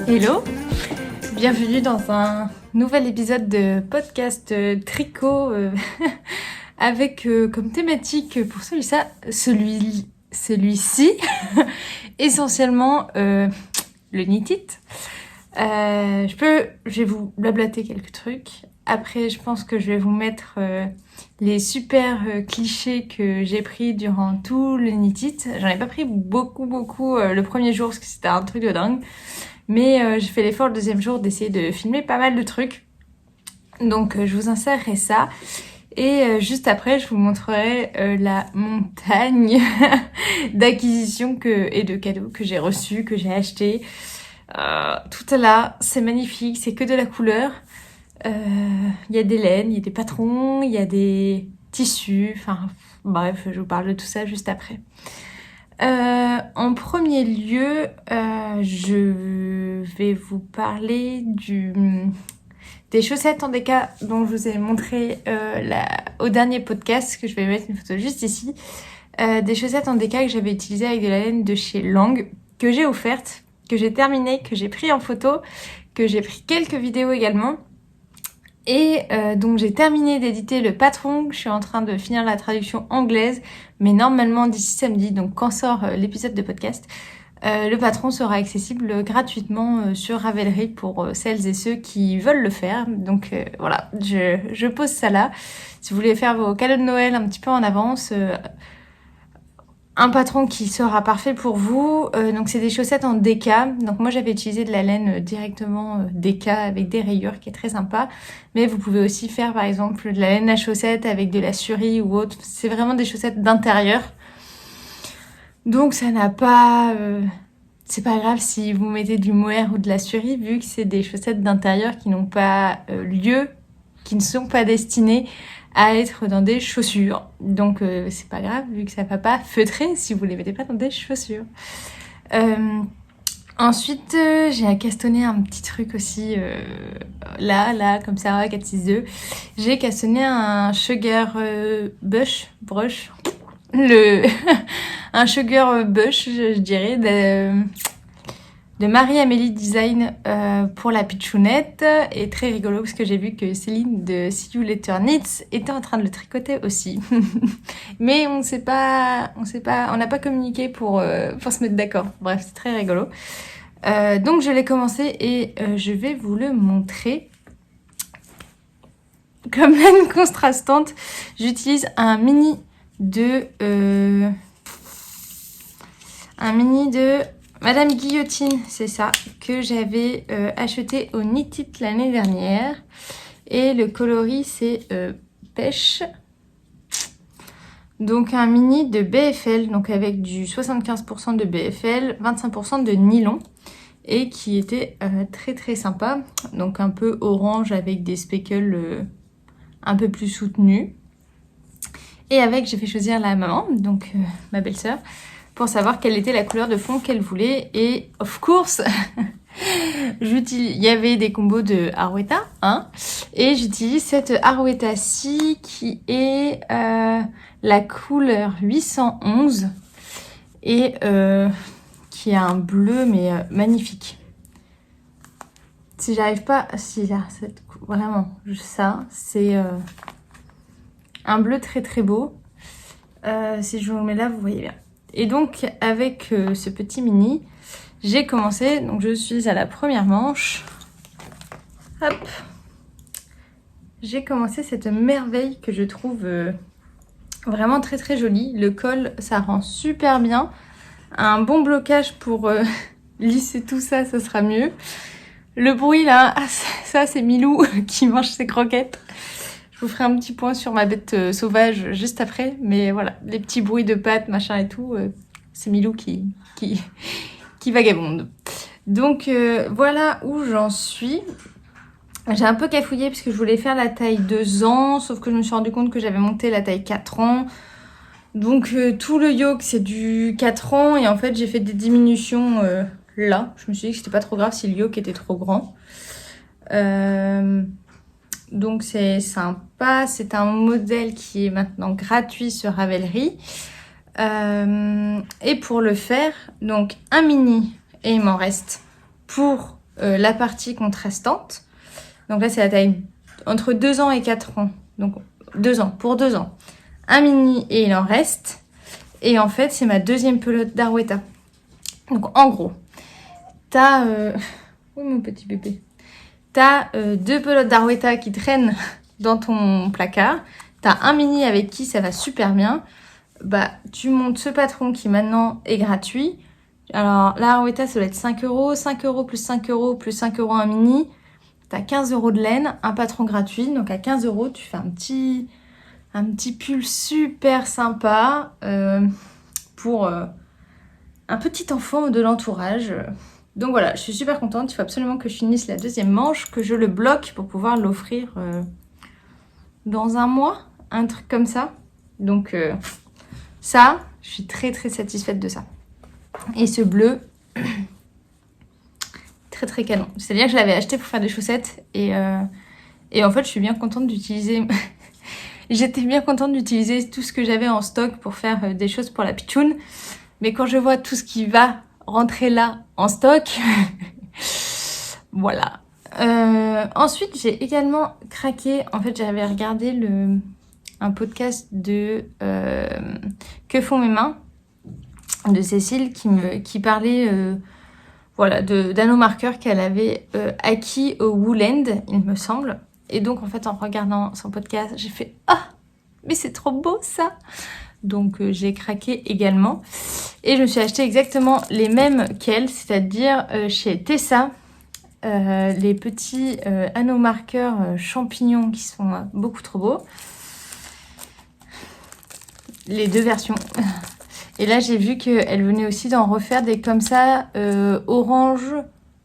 Hello, bienvenue dans un nouvel épisode de podcast tricot avec comme thématique pour celui-ci essentiellement le knit-it. Je vais vous blablater quelques trucs. Après, je pense que je vais vous mettre les super clichés que j'ai pris durant tout le knit-it. J'en ai pas pris beaucoup le premier jour parce que c'était un truc de dingue. Mais j'ai fait l'effort le deuxième jour d'essayer de filmer pas mal de trucs. Donc je vous insérerai ça. Et juste après, je vous montrerai la montagne d'acquisitions et de cadeaux que j'ai reçus, que j'ai achetés. Tout est là, c'est magnifique, c'est que de la couleur. Il y a des laines, il y a des patrons, il y a des tissus. Enfin bref, je vous parle de tout ça juste après. En premier lieu, je vais vous parler des chaussettes en déca dont je vous ai montré au dernier podcast, que je vais mettre une photo juste ici. Des chaussettes en déca que j'avais utilisées avec de la laine de chez Lang, que j'ai offerte, que j'ai terminée, que j'ai pris en photo, que j'ai pris quelques vidéos également. Et donc j'ai terminé d'éditer le patron, je suis en train de finir la traduction anglaise, mais normalement d'ici samedi, donc quand sort l'épisode de podcast, le patron sera accessible gratuitement sur Ravelry pour celles et ceux qui veulent le faire. Donc voilà, je pose ça là. Si vous voulez faire vos cadeaux de Noël un petit peu en avance, un patron qui sera parfait pour vous. Donc c'est des chaussettes en déca. Donc moi j'avais utilisé de la laine directement déca avec des rayures qui est très sympa. Mais vous pouvez aussi faire par exemple de la laine à chaussettes avec de la surie ou autre. C'est vraiment des chaussettes d'intérieur. Donc ça n'a pas... c'est pas grave si vous mettez du mohair ou de la surie vu que c'est des chaussettes d'intérieur qui n'ont pas lieu, qui ne sont pas destinées à être dans des chaussures. Donc c'est pas grave vu que ça va pas feutrer si vous les mettez pas dans des chaussures. Ensuite j'ai castonné un petit truc aussi là comme ça 462. J'ai castonné un sugar brush un sugar bush je dirais de Marie-Amélie Design pour la pitchounette, et très rigolo parce que j'ai vu que Céline de See You Later Knits était en train de le tricoter aussi. Mais on n'a pas communiqué pour se mettre d'accord. Bref, c'est très rigolo. Donc je l'ai commencé et je vais vous le montrer. Comme laine contrastante, j'utilise un mini de Madame Guillotine, c'est ça, que j'avais acheté au Knit-It l'année dernière. Et le coloris, c'est pêche. Donc un mini de BFL, donc avec du 75% de BFL, 25% de nylon. Et qui était très très sympa. Donc un peu orange avec des speckles un peu plus soutenus. Et avec, j'ai fait choisir la maman, donc ma belle-sœur, pour savoir quelle était la couleur de fond qu'elle voulait. Et of course, il y avait des combos de Arouetta, hein, et j'utilise cette Arouetta-ci qui est la couleur 811 et qui a un bleu mais magnifique. Si j'arrive pas, vraiment ça, c'est un bleu très très beau. Si je vous le mets là, vous voyez bien. Et donc avec ce petit mini, j'ai commencé, donc je suis à la première manche. Hop. J'ai commencé cette merveille que je trouve vraiment très très jolie. Le col, ça rend super bien. Un bon blocage pour lisser tout ça, ça sera mieux. Le bruit là, ça c'est Milou qui mange ses croquettes. Je vous ferai un petit point sur ma bête sauvage juste après. Mais voilà, les petits bruits de pattes, machin et tout, c'est Milou qui vagabonde. Donc voilà où j'en suis. J'ai un peu cafouillé parce que je voulais faire la taille 2 ans. Sauf que je me suis rendu compte que j'avais monté la taille 4 ans. Donc tout le yoke c'est du 4 ans. Et en fait j'ai fait des diminutions là. Je me suis dit que c'était pas trop grave si le yoke était trop grand. Donc c'est sympa, c'est un modèle qui est maintenant gratuit sur Ravelry. Et pour le faire, donc un mini, et il m'en reste pour la partie contrastante. Donc là, c'est la taille entre 2 ans et 4 ans. Donc 2 ans, pour 2 ans. Un mini et il en reste. Et en fait, c'est ma deuxième pelote d'Arwetta. Donc en gros, t'as... Oh mon petit bébé. T'as 2 pelotes d'Arwetta qui traînent dans ton placard. T'as un mini avec qui ça va super bien. Bah, tu montes ce patron qui maintenant est gratuit. Alors là, Arwetta, ça doit être 5 euros. 5 euros plus 5 euros plus 5 euros un mini. T'as 15 euros de laine, un patron gratuit. Donc à 15 euros, tu fais un petit pull super sympa pour un petit enfant de l'entourage. Donc voilà, je suis super contente. Il faut absolument que je finisse la deuxième manche, que je le bloque pour pouvoir l'offrir dans un mois, un truc comme ça. Donc ça, je suis très très satisfaite de ça. Et ce bleu, très très canon. C'est-à-dire que je l'avais acheté pour faire des chaussettes et en fait je suis bien contente d'utiliser... J'étais bien contente d'utiliser tout ce que j'avais en stock pour faire des choses pour la pitchoune. Mais quand je vois tout ce qui va rentrer là en stock, voilà. Ensuite, j'ai également craqué. En fait, j'avais regardé un podcast de Que font mes mains de Cécile qui parlait voilà, d'anomarqueurs qu'elle avait acquis au Woolend, il me semble. Et donc, en fait, en regardant son podcast, j'ai fait « Ah, mais c'est trop beau, ça !» Donc, j'ai craqué également. Et je me suis acheté exactement les mêmes qu'elle, c'est-à-dire chez Tessa, les petits anneaux marqueurs champignons qui sont beaucoup trop beaux. Les 2 versions. Et là, j'ai vu qu'elle venait aussi d'en refaire des comme ça, orange,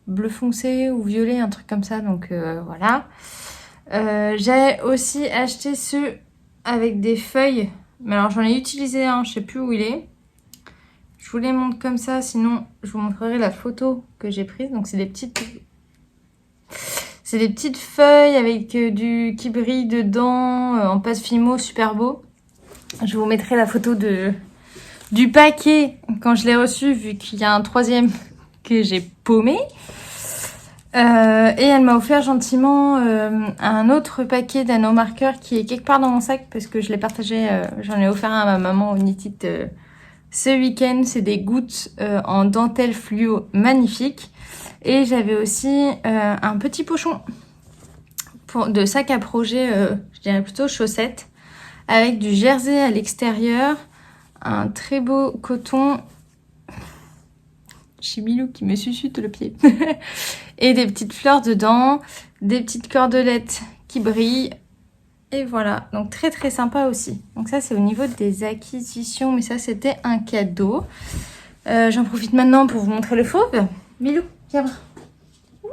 bleu foncé ou violet, un truc comme ça. Donc, voilà. J'ai aussi acheté ceux avec des feuilles. Mais alors, j'en ai utilisé un, je sais plus où il est. Je vous les montre comme ça, sinon je vous montrerai la photo que j'ai prise. Donc c'est des petites feuilles avec qui brille dedans en pâte Fimo, super beau. Je vous mettrai la photo du paquet quand je l'ai reçu, vu qu'il y a un 3e que j'ai paumé. Et elle m'a offert gentiment un autre paquet d'anneaux marqueurs qui est quelque part dans mon sac parce que je l'ai partagé, j'en ai offert un à ma maman au Knit It ce week-end. C'est des gouttes en dentelle fluo magnifiques. Et j'avais aussi un petit pochon de sac à projet, je dirais plutôt chaussettes, avec du jersey à l'extérieur, un très beau coton... Chez Milou qui me sucute le pied. Et des petites fleurs dedans, des petites cordelettes qui brillent. Et voilà, donc très très sympa aussi. Donc ça c'est au niveau des acquisitions, mais ça c'était un cadeau. J'en profite maintenant pour vous montrer le fauve. Milou, viens voir. Oui.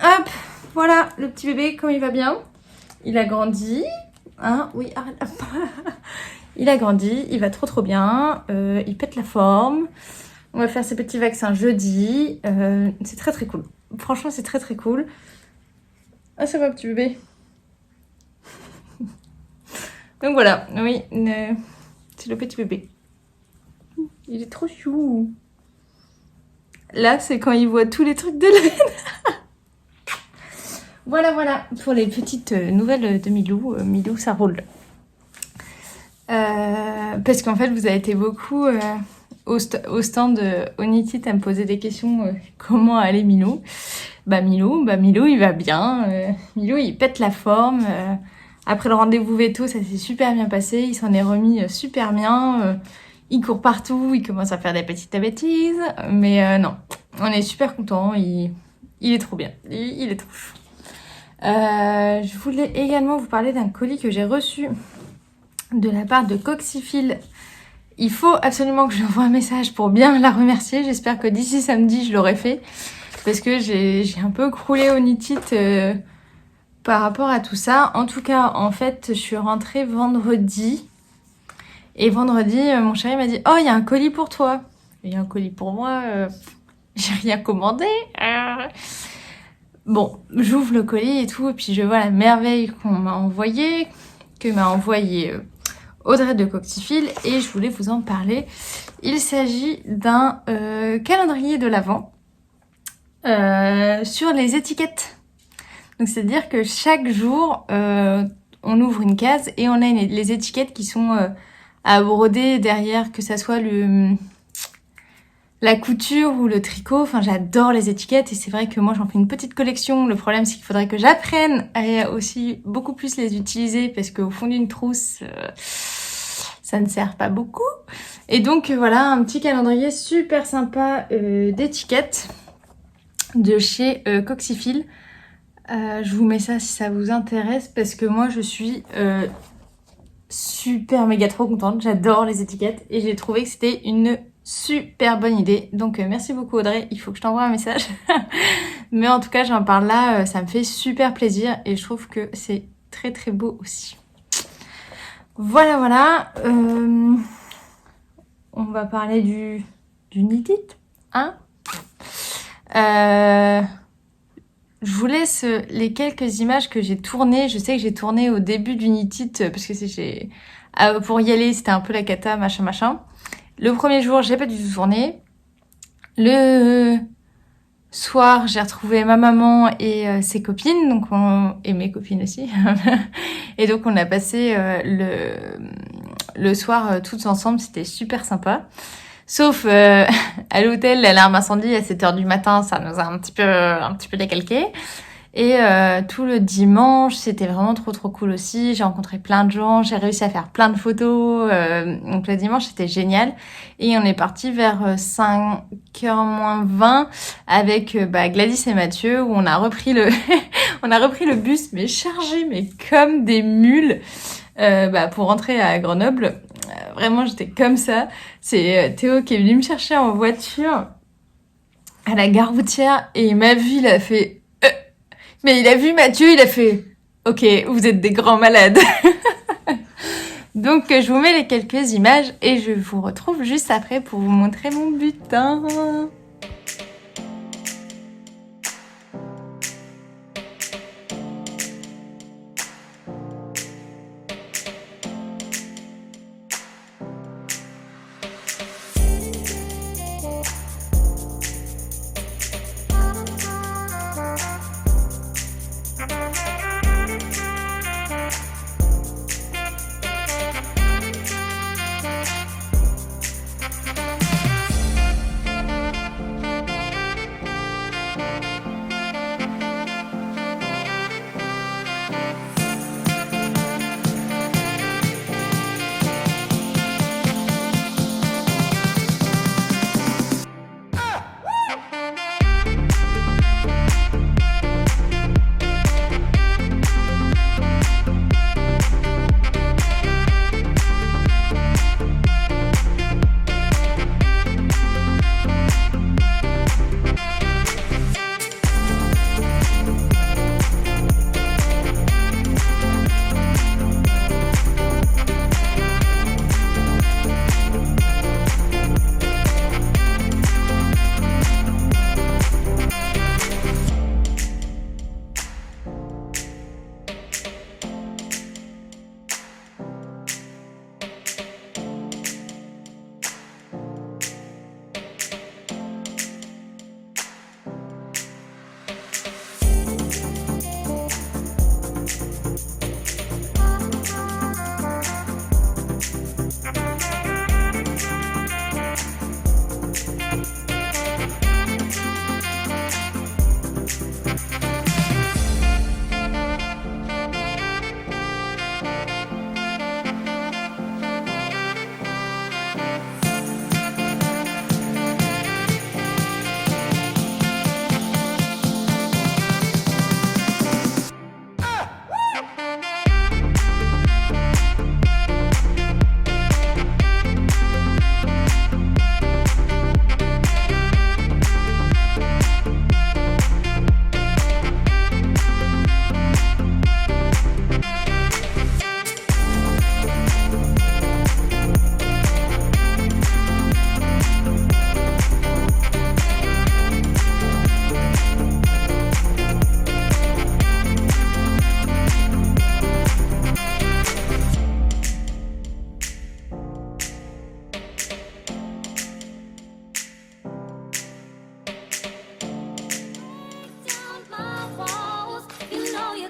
Hop, voilà le petit bébé, comme il va bien. Il a grandi. Hein, oui, arrête. Il a grandi, il va trop bien, il pète la forme. On va faire ses petits vaccins jeudi. C'est très très cool. Franchement, c'est très très cool. Ah, ça va, petit bébé. Donc voilà, oui, c'est le petit bébé. Il est trop chou. Là, c'est quand il voit tous les trucs de laine. Voilà, pour les petites nouvelles de Milou. Milou, ça roule. Parce qu'en fait, vous avez été beaucoup au stand au Knit It à me poser des questions. Comment allait Milou ? Milou, il va bien. Milou, il pète la forme. Après le rendez-vous veto, ça s'est super bien passé. Il s'en est remis super bien. Il court partout. Il commence à faire des petites bêtises. Mais non, on est super contents. Il est trop bien. Il est trop chou. Je voulais également vous parler d'un colis que j'ai reçu de la part de Coxifil. Il faut absolument que je lui envoie un message pour bien la remercier. J'espère que d'ici samedi, je l'aurai fait. Parce que j'ai un peu croulé au Knit It par rapport à tout ça. En tout cas, en fait, je suis rentrée vendredi. Et vendredi, mon chéri m'a dit « Oh, il y a un colis pour toi !» Il y a un colis pour moi, j'ai rien commandé. Bon, j'ouvre le colis et tout. Et puis je vois la merveille qu'on m'a envoyée. Que m'a envoyé Audrey de Coxifil et je voulais vous en parler. Il s'agit d'un calendrier de l'Avent sur les étiquettes. Donc c'est-à-dire que chaque jour, on ouvre une case et on a les étiquettes qui sont à broder derrière, que ça soit la couture ou le tricot. Enfin, j'adore les étiquettes et c'est vrai que moi j'en fais une petite collection. Le problème c'est qu'il faudrait que j'apprenne à aussi beaucoup plus les utiliser parce qu'au fond d'une trousse, ça ne sert pas beaucoup. Et donc voilà, un petit calendrier super sympa d'étiquettes de chez Coxifil. Je vous mets ça si ça vous intéresse parce que moi je suis super méga trop contente. J'adore les étiquettes et j'ai trouvé que c'était une super bonne idée. Donc merci beaucoup Audrey, il faut que je t'envoie un message. Mais en tout cas j'en parle là, ça me fait super plaisir et je trouve que c'est très très beau aussi. Voilà. On va parler du Knit It, hein. Je vous laisse les quelques images que j'ai tournées. Je sais que j'ai tourné au début du Knit It parce que pour y aller, c'était un peu la cata, machin. Le premier jour, j'ai pas du tout tourné. Le soir, j'ai retrouvé ma maman et ses copines, et mes copines aussi. Et donc, on a passé le soir toutes ensemble. C'était super sympa. Sauf à l'hôtel, l'alarme incendie à 7h du matin, ça nous a un petit peu décalqué. Et tout le dimanche, c'était vraiment trop cool aussi. J'ai rencontré plein de gens, j'ai réussi à faire plein de photos. Donc le dimanche, c'était génial. Et on est parti vers 5h moins 20 avec Gladys et Mathieu, où on a repris le bus, mais chargé, mais comme des mules, pour rentrer à Grenoble. Vraiment, j'étais comme ça. C'est Théo qui est venu me chercher en voiture à la gare routière et il m'a vu, il a fait... Mais il a vu Mathieu, il a fait... Ok, vous êtes des grands malades. Donc, je vous mets les quelques images et je vous retrouve juste après pour vous montrer mon butin.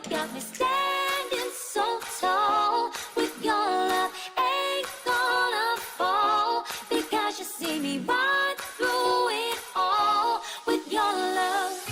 you got me standing so tall. With your love, ain't gonna fall. Because you see me right through it all. With your love.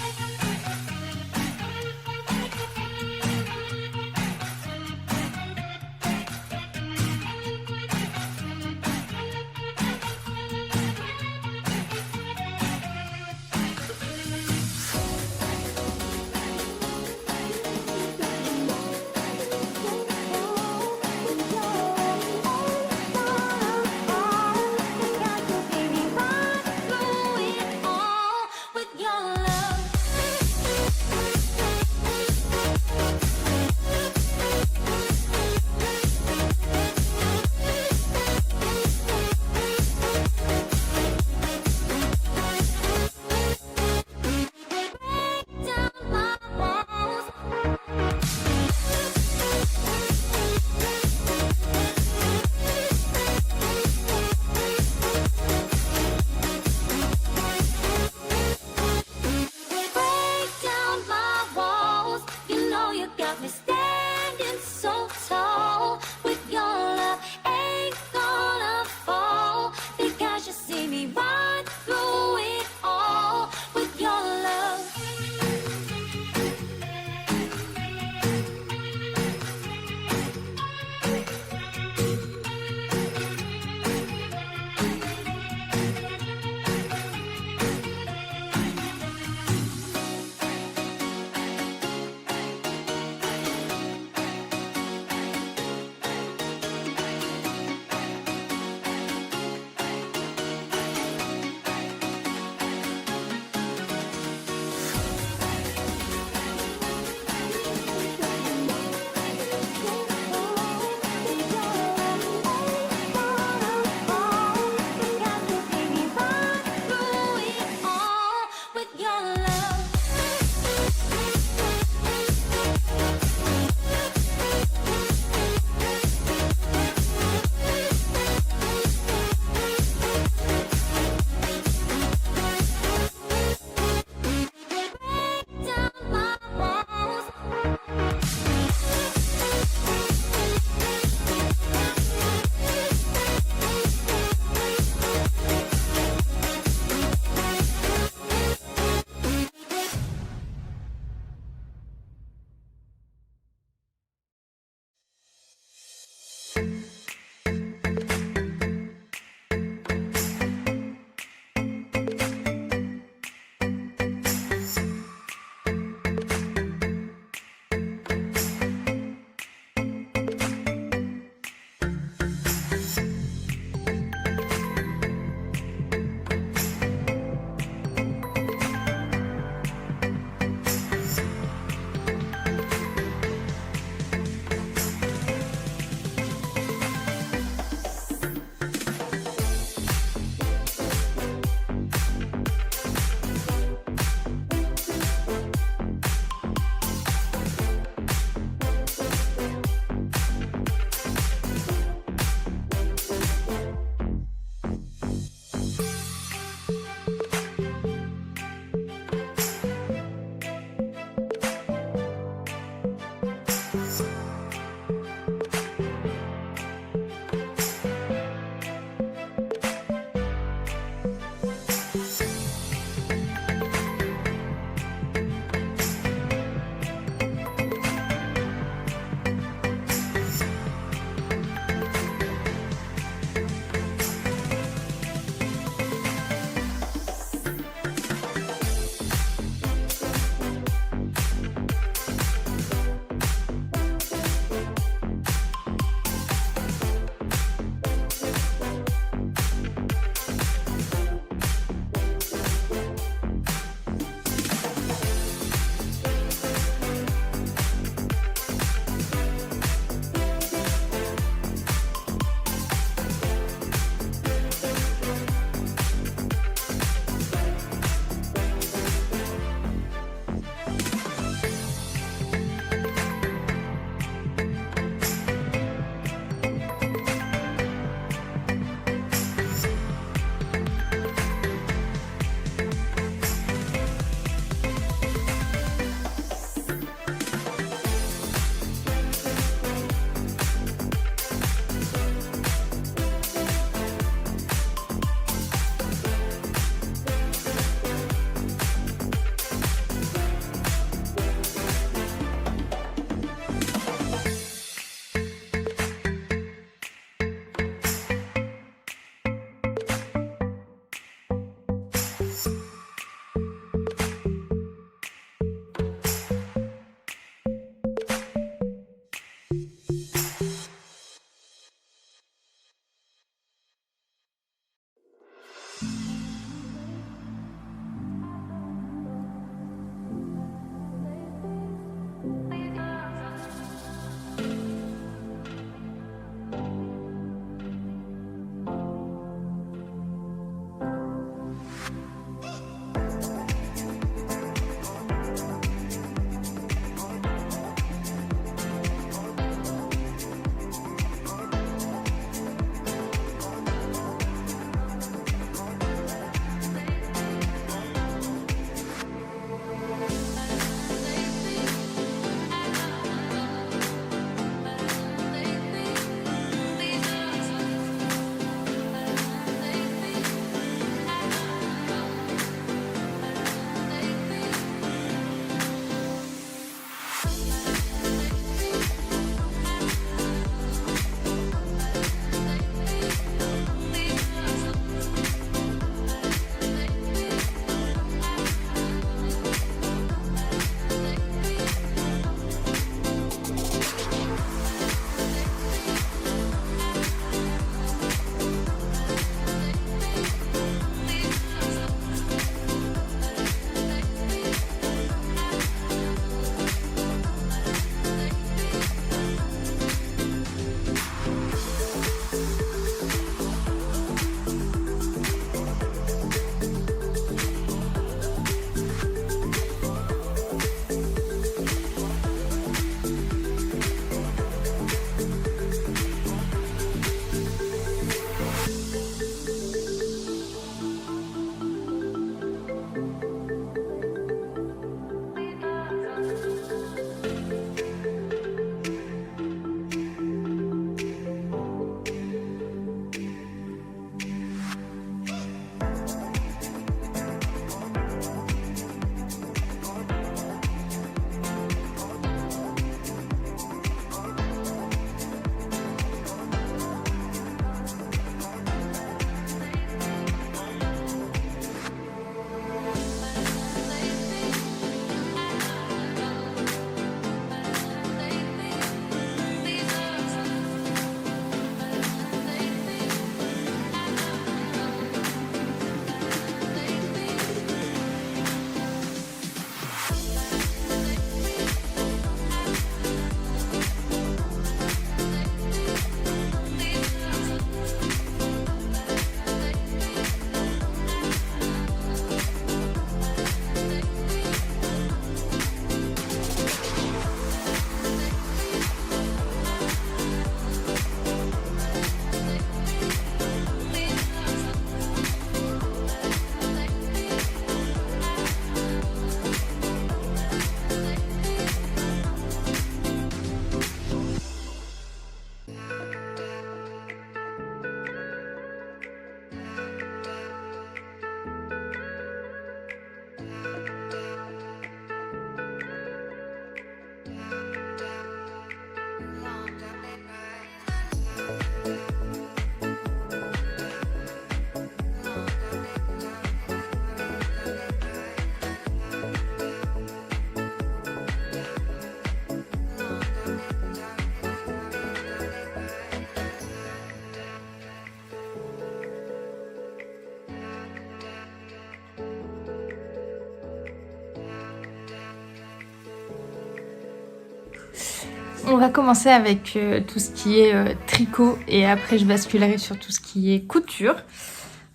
On va commencer avec tout ce qui est tricot et après je basculerai sur tout ce qui est couture.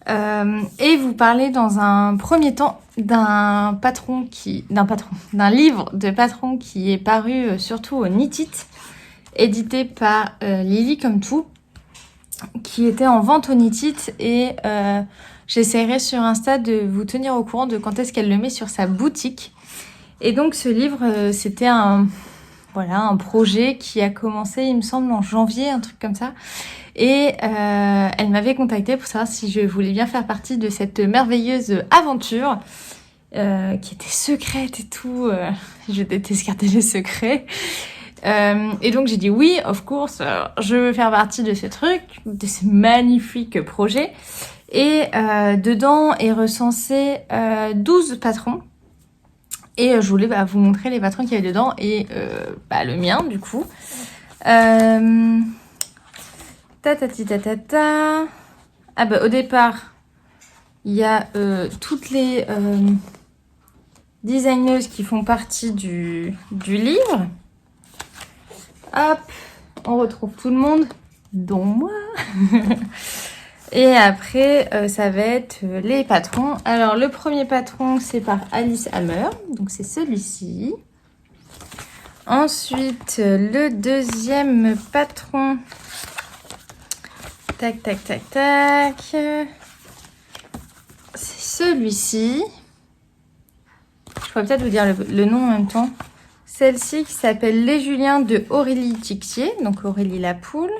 Et vous parler dans un premier temps d'un livre de patron qui est paru surtout au Knit It, édité par Lily comme tout, qui était en vente au Knit It et j'essaierai sur Insta de vous tenir au courant de quand est-ce qu'elle le met sur sa boutique. Et donc ce livre, c'était un projet qui a commencé, il me semble, en janvier, un truc comme ça. Et elle m'avait contactée pour savoir si je voulais bien faire partie de cette merveilleuse aventure qui était secrète et tout. Je déteste garder les secrets. Et donc j'ai dit oui, of course, je veux faire partie de ce truc, de ce magnifique projet. Et dedans est recensé 12 patrons. Et je voulais vous montrer les patrons qu'il y avait dedans et le mien du coup. Au départ, il y a toutes les designeuses qui font partie du livre. Hop, on retrouve tout le monde, dont moi. Et après, ça va être les patrons. Alors, le premier patron, c'est par Alice Hammer. Donc, c'est celui-ci. Ensuite, le deuxième patron. Tac, tac, tac, tac. C'est celui-ci. Je pourrais peut-être vous dire le nom en même temps. Celle-ci qui s'appelle Les Juliens de Aurélie Tixier. Donc, Aurélie Lapoule.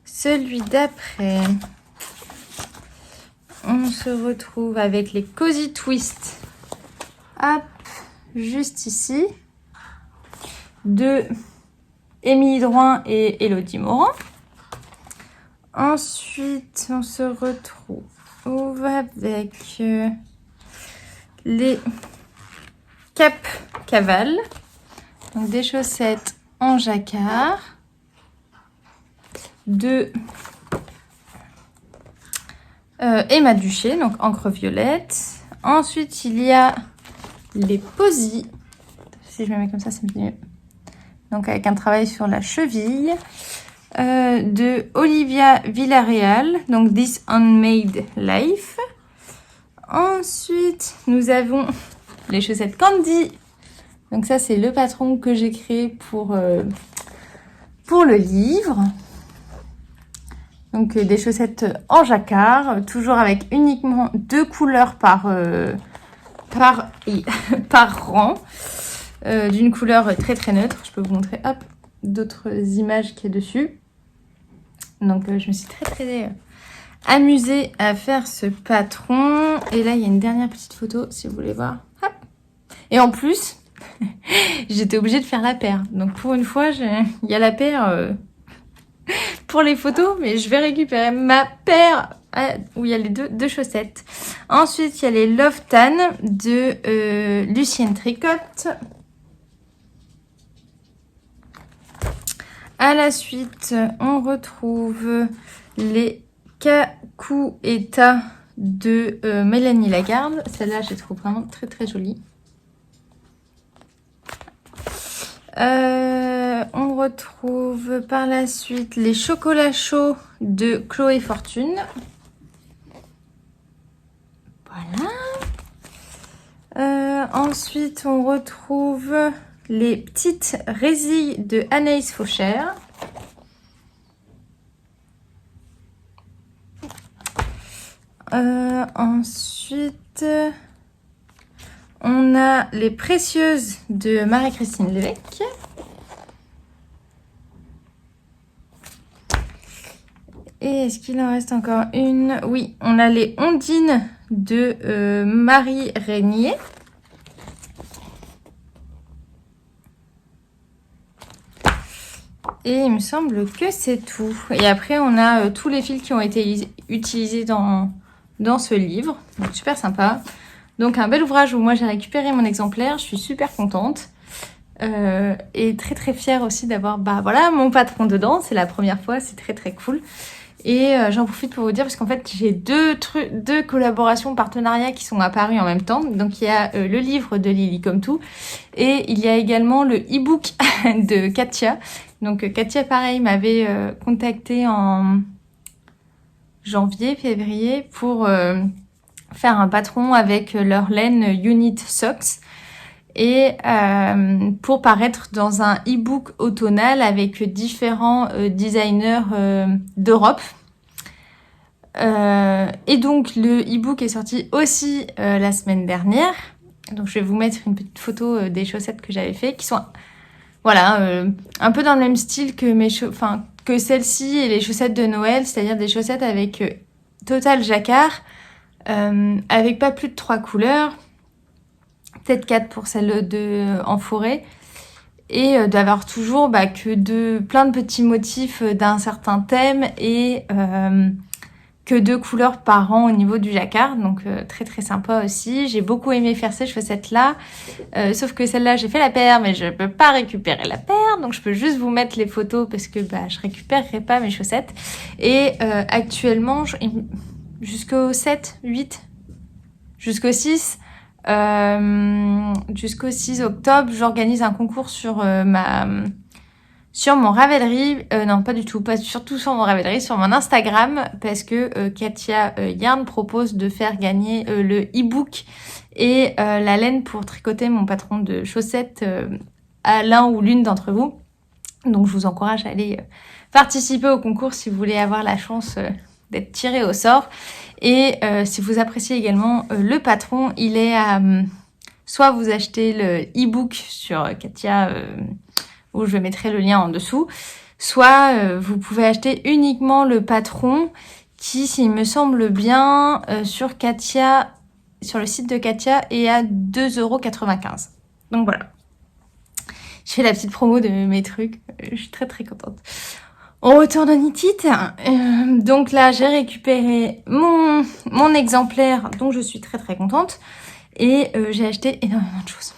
Celui d'après... On se retrouve avec les Cozy Twist. Hop, juste ici. De Émilie Drouin et Elodie Morand. Ensuite, on se retrouve avec les Cap Caval. Donc des chaussettes en jacquard. De Emma Duché, donc encre violette. Ensuite, il y a les Posy. Si je me mets comme ça, c'est mieux. Donc, avec un travail sur la cheville. De Olivia Villarreal, donc This Handmade Life. Ensuite, nous avons les chaussettes Candy. Donc, ça, c'est le patron que j'ai créé pour le livre. Donc des chaussettes en jacquard, toujours avec uniquement 2 couleurs par rang, d'une couleur très très neutre. Je peux vous montrer d'autres images qu'il y a dessus. Donc je me suis très très amusée à faire ce patron. Et là il y a une dernière petite photo si vous voulez voir. Hop. Et en plus, j'étais obligée de faire la paire. Donc pour une fois, il y a la paire... pour les photos, mais je vais récupérer ma paire où il y a les deux chaussettes. Ensuite, il y a les Love Tan de Lucienne Tricotte. À la suite, on retrouve les Kakueta de Mélanie Lagarde. Celle-là, je les trouve vraiment très très jolie. On retrouve par la suite les chocolats chauds de Chloé Fortune. Voilà. Ensuite, on retrouve les petites résilles de Anaïs Fauchère. Ensuite, on a les précieuses de Marie-Christine Lévesque. Et est-ce qu'il en reste encore une? Oui, on a les ondines de Marie Régnier. Et il me semble que c'est tout. Et après, on a tous les fils qui ont été utilisés dans ce livre. Donc, super sympa. Donc, un bel ouvrage où moi, j'ai récupéré mon exemplaire. Je suis super contente. Et très, très fière aussi d'avoir mon patron dedans. C'est la première fois. C'est très, très cool. Et j'en profite pour vous dire parce qu'en fait j'ai deux collaborations, partenariats qui sont apparus en même temps. Donc il y a le livre de Lily comme tout et il y a également le e-book de Katia. Donc Katia pareil m'avait contacté en janvier, février pour faire un patron avec leur laine Unit Socks et pour paraître dans un e-book automnal avec différents designers d'Europe. Et donc le e-book est sorti aussi la semaine dernière. Donc je vais vous mettre une petite photo des chaussettes que j'avais fait qui sont voilà un peu dans le même style que que celle-ci et les chaussettes de Noël, c'est-à-dire des chaussettes avec total jacquard, avec pas plus de 3 couleurs, peut-être 4 pour celle en forêt, et d'avoir toujours plein de petits motifs d'un certain thème et que 2 couleurs par an au niveau du jacquard, donc très très sympa aussi. J'ai beaucoup aimé faire ces chaussettes-là, sauf que celle-là j'ai fait la paire, mais je peux pas récupérer la paire, donc je peux juste vous mettre les photos parce que je récupérerai pas mes chaussettes. Et actuellement, jusqu'au 7, 8, jusqu'au 6 octobre, j'organise un concours sur sur mon Ravelry, non pas du tout, pas surtout sur mon Ravelry, sur mon Instagram, parce que Katia Yarn propose de faire gagner le e-book et la laine pour tricoter mon patron de chaussettes à l'un ou l'une d'entre vous. Donc je vous encourage à aller participer au concours si vous voulez avoir la chance d'être tiré au sort. Et si vous appréciez également le patron, il est à soit vous achetez le e-book sur Katia où je mettrai le lien en dessous, soit vous pouvez acheter uniquement le patron qui, s'il me semble bien, sur Katia, sur le site de Katia, est à 2,95 €. Donc voilà. Je fais la petite promo de mes trucs. Je suis très très contente. On retourne au Knit It. Donc là, j'ai récupéré mon exemplaire, dont je suis très très contente. Et j'ai acheté énormément de choses.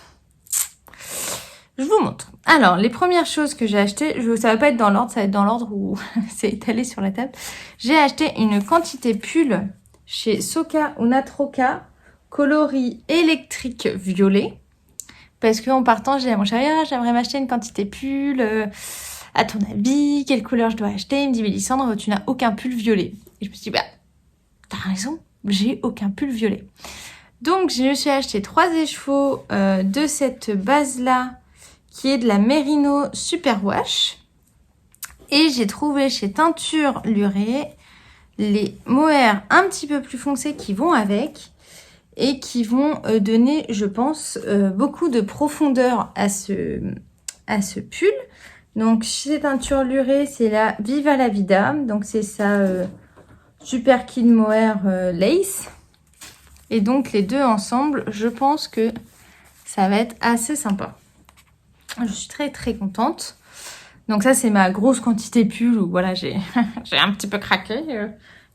Je vous montre. Alors, les premières choses que j'ai achetées, ça va pas être dans l'ordre, ça va être dans l'ordre où c'est étalé sur la table. J'ai acheté une quantité pull chez Soka Unatroka, coloris électrique violet. Parce qu'en partant, j'ai dit à mon chéri, j'aimerais m'acheter une quantité pull. À ton avis, quelle couleur je dois acheter? Il me dit, mais Lysandre, tu n'as aucun pull violet. Et je me suis dit, t'as raison, j'ai aucun pull violet. Donc, je me suis acheté 3 échevaux de cette base-là, qui est de la Merino Superwash. Et j'ai trouvé chez Teinture Lurée les mohair un petit peu plus foncés qui vont avec et qui vont donner, je pense, beaucoup de profondeur à ce pull. Donc chez Teinture Lurée, c'est la Viva la Vida. Donc c'est sa Super Kid Mohair Lace. Et donc les deux ensemble, je pense que ça va être assez sympa. Je suis très très contente. Donc ça c'est ma grosse quantité pull où voilà j'ai un petit peu craqué.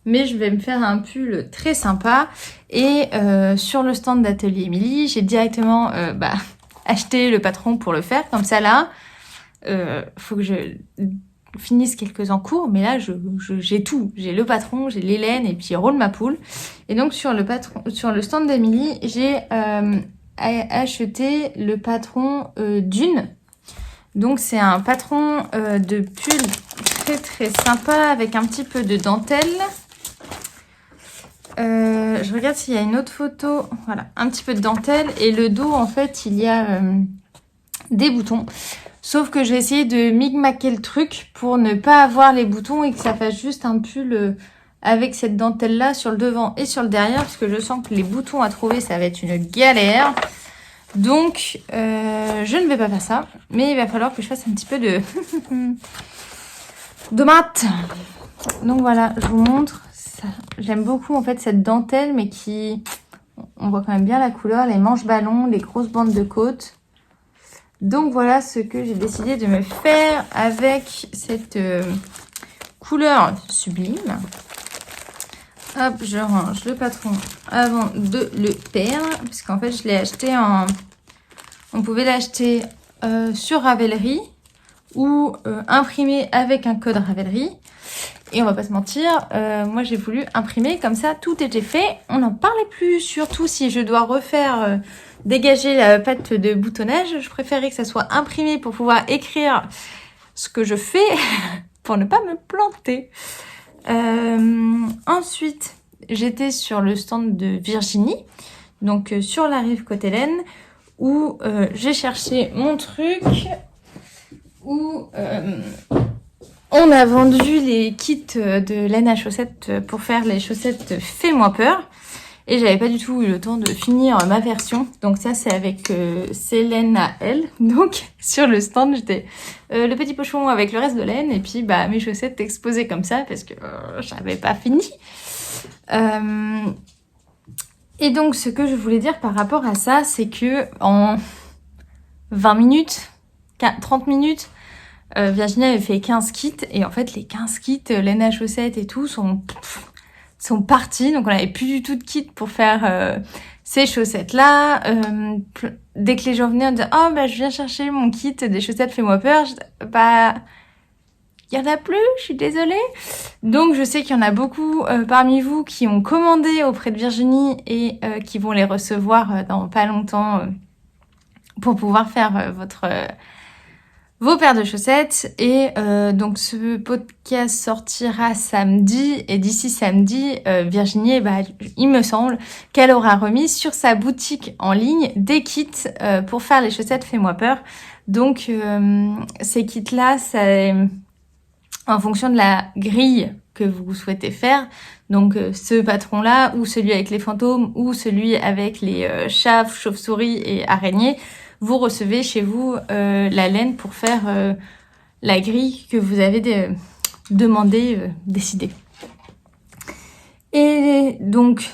Mais je vais me faire un pull très sympa. Et sur le stand d'Atelier Émilie, j'ai directement acheté le patron pour le faire. Comme ça là, faut que je finisse quelques en cours. Mais là j'ai tout. J'ai le patron, j'ai les laines et puis roule ma poule. Et donc sur le stand d'Émilie, j'ai acheté le patron Dune. Donc c'est un patron de pull très très sympa avec un petit peu de dentelle. Je regarde s'il y a une autre photo. Voilà, un petit peu de dentelle. Et le dos, en fait, il y a des boutons. Sauf que je vais essayer de micmaquer le truc pour ne pas avoir les boutons et que ça fasse juste un pull avec cette dentelle-là sur le devant et sur le derrière. Parce que je sens que les boutons à trouver, ça va être une galère. Donc, je ne vais pas faire ça. Mais il va falloir que je fasse un petit peu de maths. Donc voilà, je vous montre. J'aime beaucoup en fait cette dentelle, mais qui... On voit quand même bien la couleur, les manches ballons, les grosses bandes de côte. Donc voilà ce que j'ai décidé de me faire avec cette couleur sublime. Hop, je range le patron avant de le perdre. Parce qu'en fait, je l'ai acheté en... On pouvait l'acheter sur Ravelry ou imprimé avec un code Ravelry. Et on va pas se mentir, moi j'ai voulu imprimer, comme ça tout était fait. On n'en parlait plus, surtout si je dois refaire, dégager la pâte de boutonnage. Je préférais que ça soit imprimé pour pouvoir écrire ce que je fais, pour ne pas me planter. Ensuite, j'étais sur le stand de Virginie, donc sur la rive Côte-Hélène, où j'ai cherché mon truc, où on a vendu les kits de laine à chaussettes pour faire les chaussettes Fais-moi peur. Et j'avais pas du tout eu le temps de finir ma version. Donc ça, c'est avec Célène à elle. Donc sur le stand, j'étais le petit pochon avec le reste de laine. Et puis bah mes chaussettes exposées comme ça parce que j'avais pas fini. Et donc ce que je voulais dire par rapport à ça, c'est que en 20 minutes, 30 minutes, Virginie avait fait 15 kits. Et en fait, les 15 kits, laine à chaussettes et tout, sont partis. Donc on n'avait plus du tout de kit pour faire ces chaussettes-là. Dès que les gens venaient, on disait « Oh, bah je viens chercher mon kit des chaussettes Fais-moi peur. » Bah, il y en a plus, je suis désolée. Donc je sais qu'il y en a beaucoup parmi vous qui ont commandé auprès de Virginie et qui vont les recevoir dans pas longtemps pour pouvoir faire vos paires de chaussettes. Et donc ce podcast sortira samedi, et d'ici samedi, Virginie, bah, il me semble qu'elle aura remis sur sa boutique en ligne des kits pour faire les chaussettes Fais-moi peur. Donc ces kits-là, c'est en fonction de la grille que vous souhaitez faire. Donc ce patron-là, ou celui avec les fantômes, ou celui avec les chats, chauves-souris et araignées, vous recevez chez vous la laine pour faire la grille que vous avez demandé, décidé. Et donc,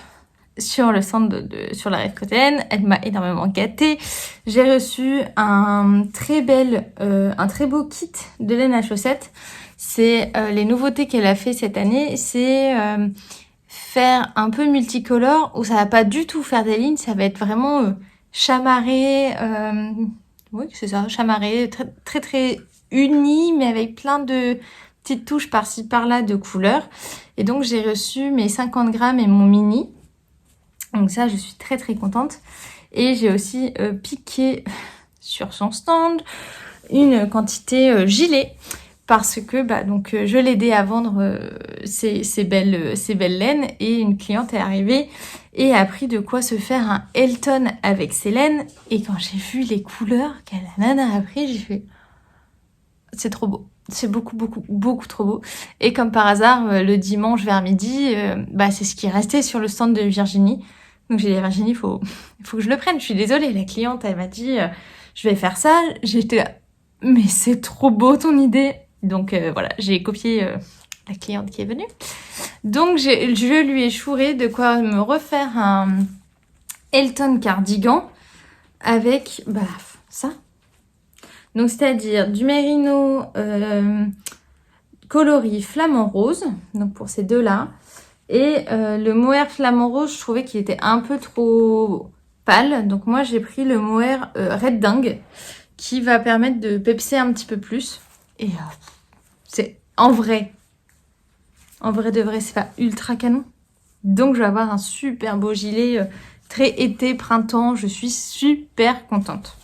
sur le stand sur la rive Côte-Hélène, elle m'a énormément gâtée. J'ai reçu un très beau kit de laine à chaussettes. C'est les nouveautés qu'elle a fait cette année, c'est faire un peu multicolore, où ça va pas du tout faire des lignes, ça va être vraiment chamarré, oui c'est ça, chamarré, très très très uni, mais avec plein de petites touches par-ci par-là de couleurs. Et donc j'ai reçu mes 50 grammes et mon mini, donc ça je suis très très contente. Et j'ai aussi piqué sur son stand une quantité gilet, parce que bah donc je l'aidais à vendre ces belles laines, et une cliente est arrivée et a appris de quoi se faire un Elton avec ses laines. Et quand j'ai vu les couleurs qu'elle a pris, j'ai fait c'est trop beau, c'est beaucoup trop beau. Et comme par hasard, le dimanche vers midi, bah c'est ce qui restait sur le stand de Virginie. Donc j'ai dit à Virginie, faut que je le prenne. Je suis désolée, la cliente elle m'a dit je vais faire ça. J'étais là, mais c'est trop beau ton idée. Donc voilà, j'ai copié la cliente qui est venue. Donc je lui ai chouré de quoi me refaire un Elton cardigan avec bah ça. Donc c'est-à-dire du mérino coloris flamant rose, donc pour ces deux-là. Et le mohair flamant rose, je trouvais qu'il était un peu trop pâle. Donc moi j'ai pris le mohair red dingue, qui va permettre de pepser un petit peu plus. Et c'est en vrai de vrai, c'est pas ultra canon. Donc je vais avoir un super beau gilet très été, printemps. Je suis super contente.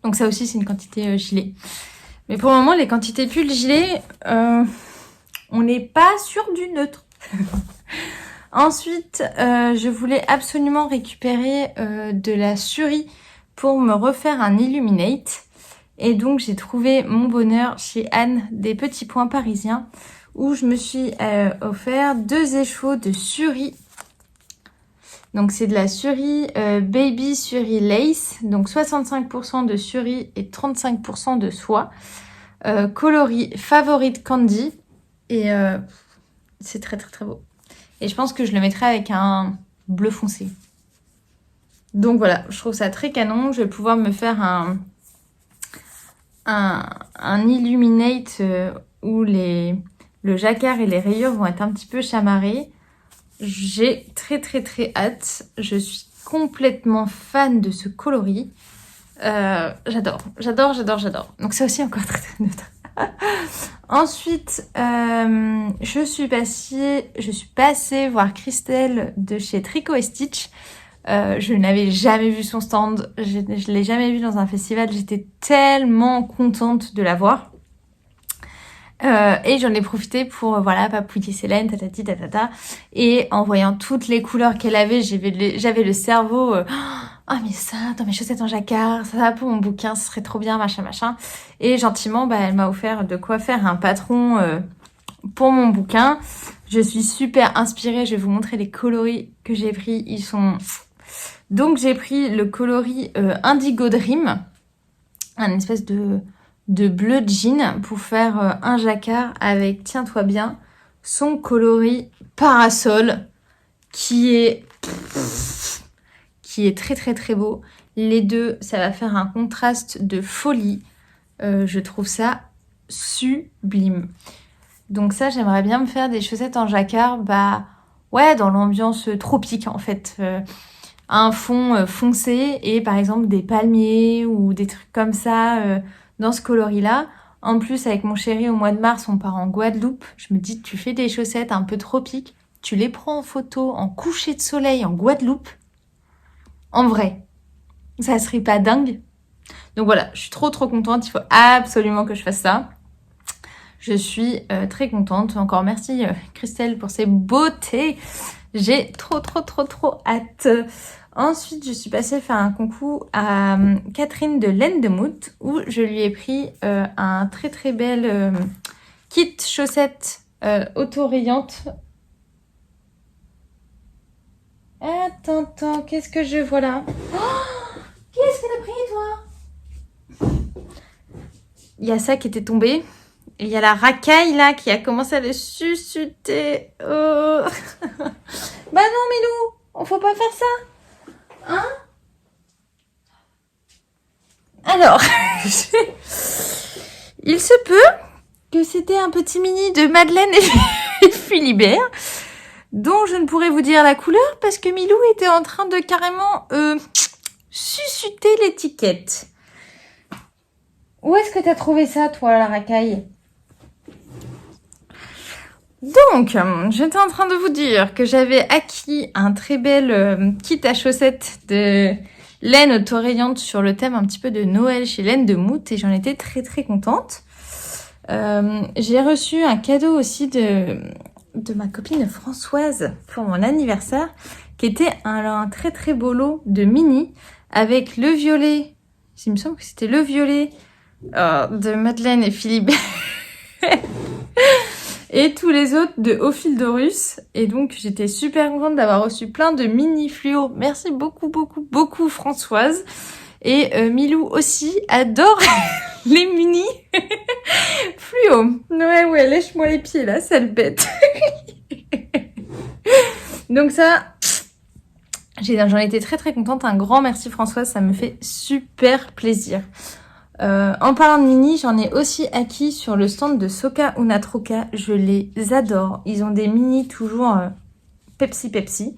Donc ça aussi c'est une quantité gilet. Mais pour le moment les quantités pull gilet, on n'est pas sur du neutre. Ensuite je voulais absolument récupérer de la Suri pour me refaire un Illuminate. Et donc j'ai trouvé mon bonheur chez Anne des Petits Points Parisiens, où je me suis offert 2 échos de Suri. Donc c'est de la Suri Baby Suri Lace, donc 65% de Suri et 35% de soie, coloris Favorite Candy, et c'est très très très beau. Et je pense que je le mettrai avec un bleu foncé. Donc voilà, je trouve ça très canon. Je vais pouvoir me faire un Illuminate où le jacquard et les rayures vont être un petit peu chamarrés. J'ai très très très hâte. Je suis complètement fan de ce coloris. J'adore. Donc c'est aussi encore très très neutre. Ensuite, je suis passée voir Christelle de chez Tricot et Stitch. Je n'avais jamais vu son stand, je l'ai jamais vu dans un festival, j'étais tellement contente de la voir. Et j'en ai profité pour voilà papouiller ses laines, tatati tatata. Et en voyant toutes les couleurs qu'elle avait, j'avais le cerveau oh mais ça dans mes chaussettes en jacquard, ça va pour mon bouquin, ce serait trop bien, machin machin. Et gentiment elle m'a offert de quoi faire un patron pour mon bouquin. Je suis super inspirée, je vais vous montrer les coloris que j'ai pris, ils sont... Donc j'ai pris le coloris Indigo Dream, un espèce de bleu jean pour faire un jacquard avec, tiens-toi bien, son coloris parasol qui est très très très beau. Les deux, ça va faire un contraste de folie. Je trouve ça sublime. Donc ça, j'aimerais bien me faire des chaussettes en jacquard, ouais, dans l'ambiance tropique en fait. Un fond foncé et par exemple des palmiers ou des trucs comme ça dans ce coloris-là. En plus, avec mon chéri, au mois de mars, on part en Guadeloupe. Je me dis, tu fais des chaussettes un peu tropiques, tu les prends en photo en coucher de soleil en Guadeloupe. En vrai, ça serait pas dingue? Donc voilà, je suis trop contente. Il faut absolument que je fasse ça. Je suis très contente. Encore merci Christelle pour ces beautés. J'ai trop hâte. Ensuite, je suis passée faire un coucou à Catherine de Laine de Mout où je lui ai pris un très bel kit chaussettes auto-rayantes. Attends, qu'est-ce que je vois là? Oh, qu'est-ce que t'as pris, toi? Il y a ça qui était tombé. Il y a la racaille là qui a commencé à le sucer. Oh. Bah non, Milou, on faut pas faire ça. Hein? Alors, il se peut que c'était un petit mini de Madeleine et Philibert, dont je ne pourrais vous dire la couleur parce que Milou était en train de carrément sucer l'étiquette. Où est-ce que t'as trouvé ça, toi, la racaille? Donc, j'étais en train de vous dire que j'avais acquis un très bel kit à chaussettes de laine auto-rayante sur le thème un petit peu de Noël chez Laine de Mout et j'en étais très contente. J'ai reçu un cadeau aussi de ma copine Françoise pour mon anniversaire qui était un très beau lot de mini avec le violet, il me semble que c'était le violet de Madeleine et Philibert. Et tous les autres de Au fil d'Horus. Et donc, j'étais super contente d'avoir reçu plein de mini fluo. Merci beaucoup, Françoise. Et Milou aussi adore les mini fluo. Ouais, lèche-moi les pieds là, sale bête. Donc ça, j'en étais très contente. Un grand merci Françoise, ça me fait super plaisir. En parlant de mini, j'en ai aussi acquis sur le stand de Soka Unatroka. Je les adore. Ils ont des mini toujours Pepsi.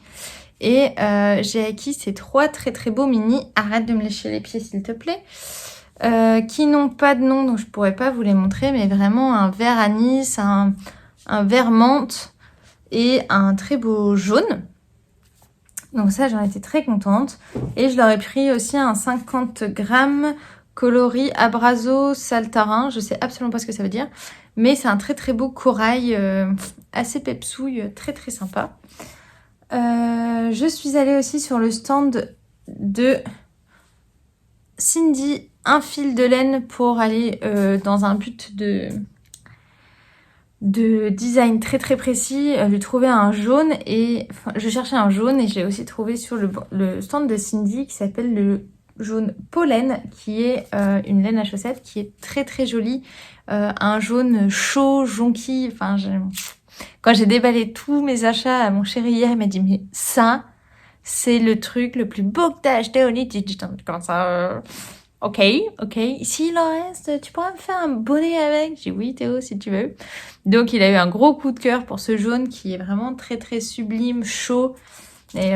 Et j'ai acquis ces 3 très beaux mini. Arrête de me lécher les pieds s'il te plaît. Qui n'ont pas de nom, donc je pourrais pas vous les montrer. Mais vraiment un vert anis, un vert menthe et un très beau jaune. Donc ça, j'en étais très contente. Et je leur ai pris aussi un 50 grammes coloris Abrazo Saltarin, je sais absolument pas ce que ça veut dire, mais c'est un très beau corail, assez pepsouille, très sympa. Je suis allée aussi sur le stand de Cindy, un fil de laine pour aller dans un but de design très précis, lui trouver un jaune et je cherchais un jaune et j'ai aussi trouvé sur le stand de Cindy qui s'appelle le jaune pollen qui est une laine à chaussettes qui est très jolie, un jaune chaud, jonquille, quand j'ai déballé tous mes achats à mon chéri hier, il m'a dit mais ça c'est le truc le plus beau que t'as acheté au Niti. Comment ça ok, s'il en reste, tu pourras me faire un bonnet avec? J'ai dit oui Théo si tu veux. Donc il a eu un gros coup de cœur pour ce jaune qui est vraiment très sublime, chaud et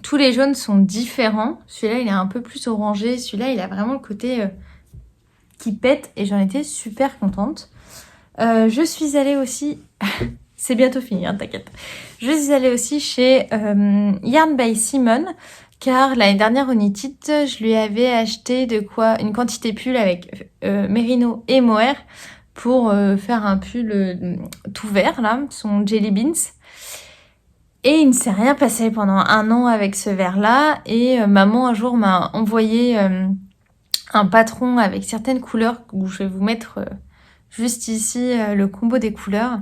tous les jaunes sont différents. Celui-là, il est un peu plus orangé. Celui-là, il a vraiment le côté qui pète et j'en étais super contente. Je suis allée aussi... C'est bientôt fini, hein, t'inquiète. Je suis allée aussi chez Yarn by Simone, car l'année dernière au Knit It, je lui avais acheté une quantité pull avec mérino et mohair pour faire un pull tout vert, là, son Jelly Beans. Et il ne s'est rien passé pendant 1 an avec ce vert-là. Et maman, un jour, m'a envoyé un patron avec certaines couleurs, où je vais vous mettre juste ici le combo des couleurs.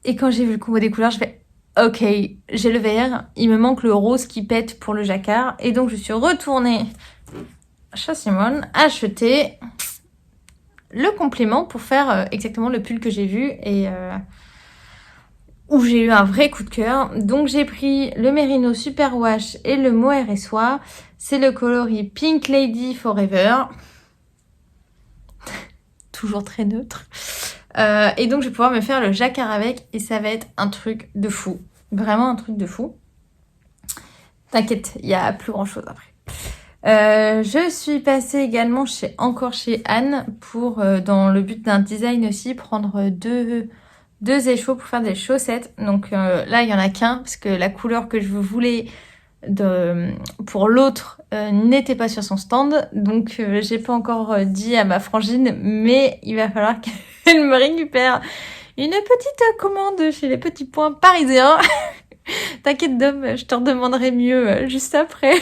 Et quand j'ai vu le combo des couleurs, je fais ok, j'ai le vert, il me manque le rose qui pète pour le jacquard. Et donc je suis retournée chez Simone acheter le complément pour faire exactement le pull que j'ai vu et où j'ai eu un vrai coup de cœur. Donc j'ai pris le Merino Super Wash et le mohair et soie. C'est le coloris Pink Lady Forever. Toujours très neutre. Et donc je vais pouvoir me faire le jacquard avec et ça va être un truc de fou. Vraiment un truc de fou. T'inquiète, il n'y a plus grand chose après. Je suis passée également encore chez Anne pour, dans le but d'un design aussi, prendre deux échos pour faire des chaussettes. Donc là, il n'y en a qu'un parce que la couleur que je voulais pour l'autre n'était pas sur son stand. Donc j'ai pas encore dit à ma frangine, mais il va falloir qu'elle me récupère une petite commande chez les petits points parisiens. T'inquiète Dom, je te redemanderai mieux juste après.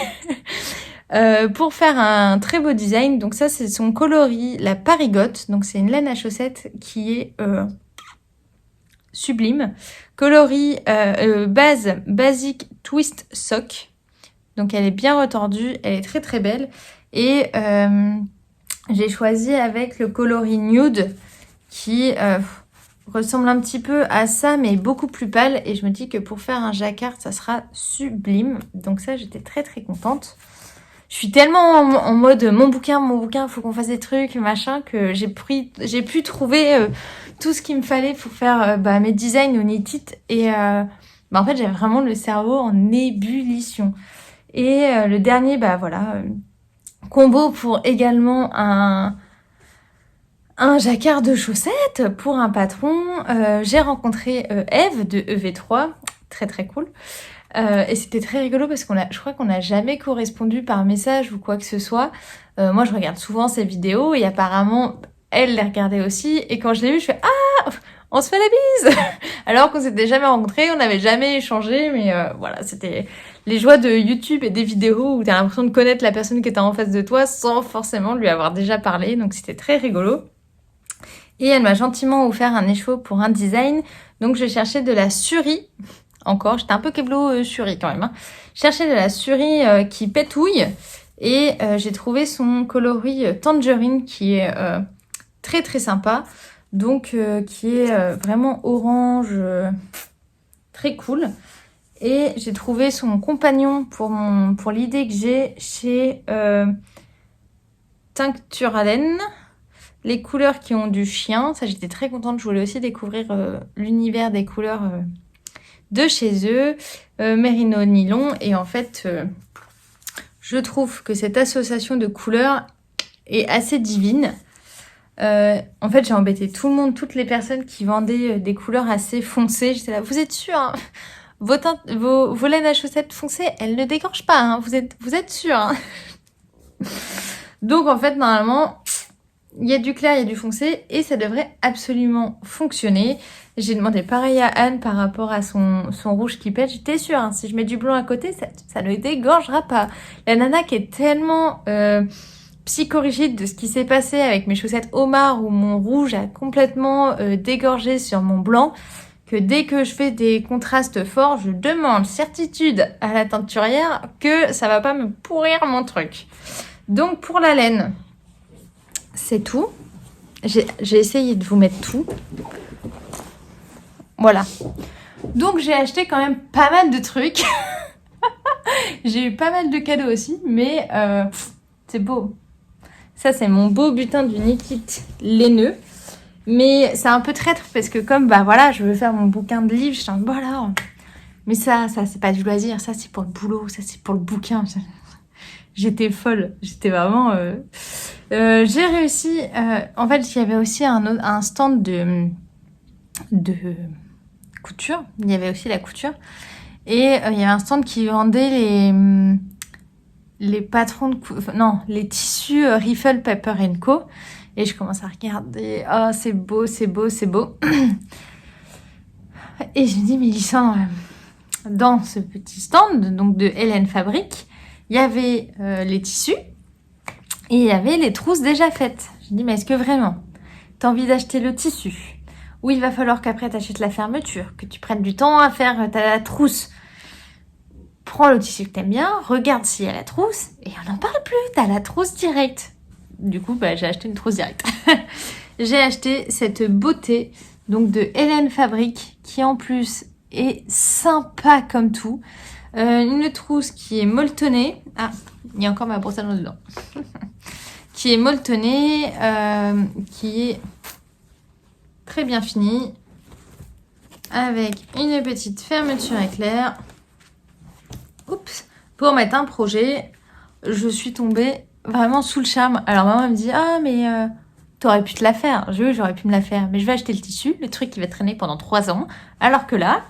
Pour faire un très beau design. Donc ça, c'est son coloris, la Parigotte. Donc c'est une laine à chaussettes qui est sublime. Coloris base Basic Twist Sock. Donc elle est bien retordue, elle est très très belle. Et j'ai choisi avec le coloris Nude qui ressemble un petit peu à ça mais beaucoup plus pâle. Et je me dis que pour faire un jacquard, ça sera sublime. Donc ça, j'étais très très contente. Je suis tellement en mode mon bouquin, faut qu'on fasse des trucs, machin, que j'ai pu trouver tout ce qu'il me fallait pour faire mes designs au Knit It. Et en fait, j'avais vraiment le cerveau en ébullition. Et le dernier, combo pour également un jacquard de chaussettes pour un patron. J'ai rencontré Eve de EV3, très très cool. Et c'était très rigolo parce je crois qu'on n'a jamais correspondu par message ou quoi que ce soit. Moi, je regarde souvent ses vidéos et apparemment, elle les regardait aussi. Et quand je l'ai vue, je fais « Ah, on se fait la bise !» Alors qu'on s'était jamais rencontrés, on n'avait jamais échangé. Mais voilà, c'était les joies de YouTube et des vidéos où t'as l'impression de connaître la personne qui était en face de toi sans forcément lui avoir déjà parlé. Donc c'était très rigolo. Et elle m'a gentiment offert un écheveau pour un design. Donc je cherchais de la Suri. Encore, j'étais un peu keblo Suri quand même. Je cherchais de la Suri qui pétouille. Et j'ai trouvé son coloris Tangerine qui est très très sympa. Donc qui est vraiment orange, très cool. Et j'ai trouvé son compagnon pour l'idée que j'ai chez Tincturalen. Les couleurs qui ont du chien, ça j'étais très contente. Je voulais aussi découvrir l'univers des couleurs de chez eux. Merino Nylon. Et en fait, je trouve que cette association de couleurs est assez divine. En fait, j'ai embêté tout le monde, toutes les personnes qui vendaient des couleurs assez foncées. J'étais là, vous êtes sûrs hein, vos laines à chaussettes foncées, elles ne dégorgent pas, hein, vous êtes sûrs hein. Donc en fait, normalement, il y a du clair, il y a du foncé et ça devrait absolument fonctionner. J'ai demandé pareil à Anne par rapport à son rouge qui pète. J'étais sûre, hein, si je mets du blanc à côté, ça ne dégorgera pas. La nana qui est tellement psychorigide de ce qui s'est passé avec mes chaussettes homard où mon rouge a complètement dégorgé sur mon blanc, que dès que je fais des contrastes forts, je demande certitude à la teinturière que ça va pas me pourrir mon truc. Donc pour la laine, c'est tout. J'ai essayé de vous mettre tout. Voilà. Donc j'ai acheté quand même pas mal de trucs. J'ai eu pas mal de cadeaux aussi, mais c'est beau. Ça, c'est mon beau butin du Knit It laineux. Mais c'est un peu traître parce que comme, je veux faire mon bouquin de livres, je suis en voilà. Mais ça, c'est pas du loisir. Ça, c'est pour le boulot. Ça, c'est pour le bouquin. J'étais folle, j'étais vraiment... j'ai réussi... en fait, il y avait aussi un stand de couture. Il y avait aussi la couture. Et il y avait un stand qui vendait les patrons de... non, les tissus Riffle Paper Co. Et je commence à regarder. Oh, c'est beau, c'est beau, c'est beau. Et je me dis, mais Lysandre, dans ce petit stand donc de Hélène Fabrique, il y avait les tissus et il y avait les trousses déjà faites. Je me dis, mais est-ce que vraiment tu as envie d'acheter le tissu ou il va falloir qu'après tu achètes la fermeture, que tu prennes du temps à faire ta trousse? Prends le tissu que t'aimes bien, regarde s'il y a la trousse et on n'en parle plus, t'as la trousse directe. Du coup, j'ai acheté une trousse directe. J'ai acheté cette beauté donc de Hélène Fabrique qui en plus est sympa comme tout. Une trousse qui est molletonnée. Ah, il y a encore ma brosse à dents dedans. Qui est molletonnée, qui est très bien finie. Avec une petite fermeture éclair. Oups. Pour mettre un projet, je suis tombée vraiment sous le charme. Alors maman me dit, ah mais t'aurais pu te la faire. J'aurais pu me la faire. Mais je vais acheter le tissu, le truc qui va traîner pendant 3 ans. Alors que là,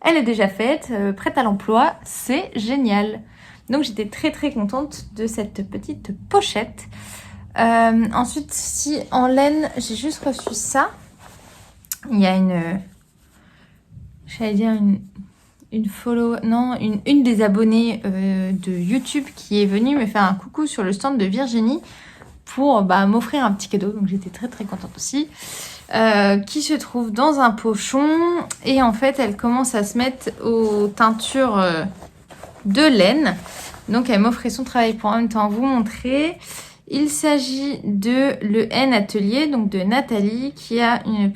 elle est déjà faite, prête à l'emploi. C'est génial. Donc j'étais très très contente de cette petite pochette. Ensuite, si en laine, j'ai juste reçu ça. Il y a une des abonnées de YouTube qui est venue me faire un coucou sur le stand de Virginie pour m'offrir un petit cadeau. Donc j'étais très très contente aussi. Qui se trouve dans un pochon. Et en fait, elle commence à se mettre aux teintures de laine. Donc elle m'offrait son travail pour en même temps vous montrer. Il s'agit de le N Atelier, donc de Nathalie, qui a une